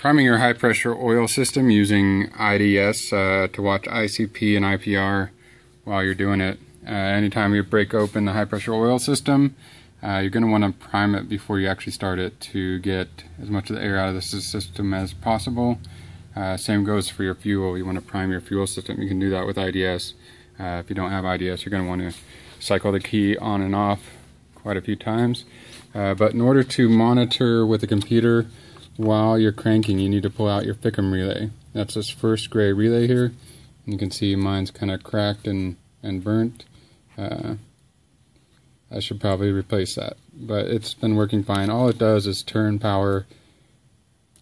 Priming your high pressure oil system using IDS to watch ICP and IPR while you're doing it. Anytime you break open the high pressure oil system, you're going to want to prime it before you actually start it to get as much of the air out of the system as possible. Same goes for your fuel. You want to prime your fuel system. You can do that with IDS. If you don't have IDS, you're going to want to cycle the key on and off quite a few times. But in order to monitor with the computer while you're cranking, you need to pull out your FICM relay. That's this first gray relay here. You can see mine's kind of cracked and burnt. I should probably replace that, but it's been working fine. All it does is turn power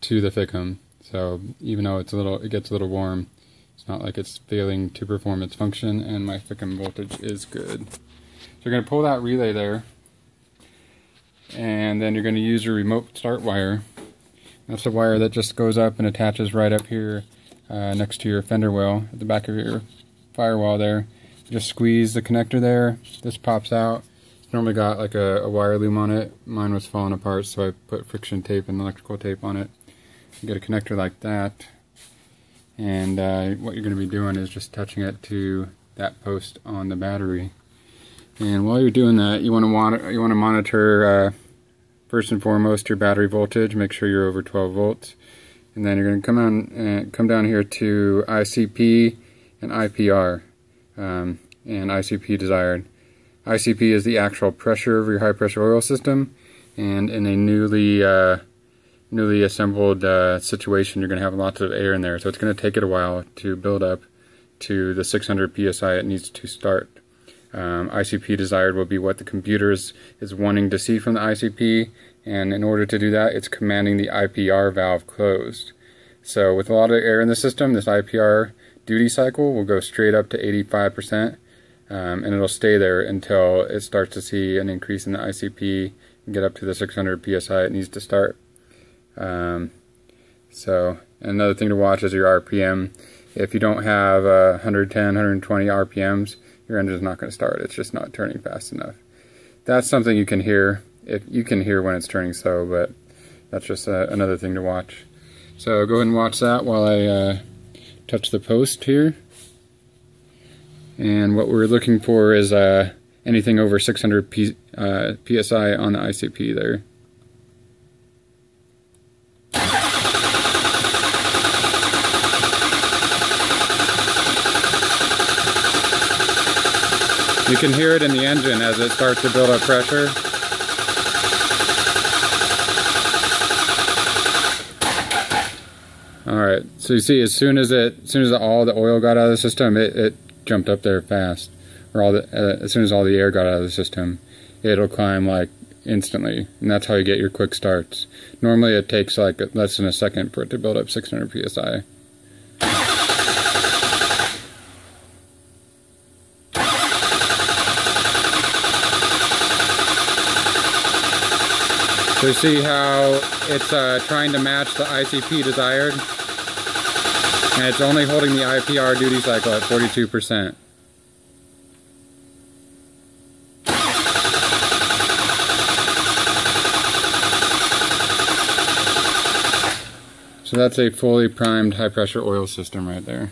to the FICM. So even though it gets a little warm, it's not like it's failing to perform its function, and my FICM voltage is good. So you're going to pull that relay there, and then you're going to use your remote start wire. That's the wire that just goes up and attaches right up here next to your fender well at the back of your firewall there. You just squeeze the connector there. This pops out. It's normally got like a wire loom on it. Mine was falling apart, so I put friction tape and electrical tape on it. You get a connector like that, and what you're going to be doing is just touching it to that post on the battery. And while you're doing that, you want to monitor first and foremost your battery voltage. Make sure you're over 12 volts, and then you're going to come down here to ICP and IPR and ICP Desired. ICP is the actual pressure of your high pressure oil system, and in a newly assembled situation, you're going to have lots of air in there, so it's going to take it a while to build up to the 600 psi it needs to start. ICP Desired will be what the computer is wanting to see from the ICP, and in order to do that, it's commanding the IPR valve closed. So with a lot of air in the system, this IPR duty cycle will go straight up to 85%, and it'll stay there until it starts to see an increase in the ICP and get up to the 600 psi it needs to start. So another thing to watch is your RPM. If you don't have 110, 120 RPMs, your engine is not going to start. It's just not turning fast enough. That's something you can hear. If you can hear when it's turning slow, but that's just another thing to watch. So go ahead and watch that while I touch the post here. And what we're looking for is anything over 600 psi on the ICP there. You can hear it in the engine as it starts to build up pressure. Alright, so you see as soon as all the oil got out of the system, it jumped up there fast. Or as soon as all the air got out of the system, it'll climb like instantly. And that's how you get your quick starts. Normally it takes like less than a second for it to build up 600 psi. So you see how it's trying to match the ICP Desired, and it's only holding the IPR duty cycle at 42%. So that's a fully primed high pressure oil system right there.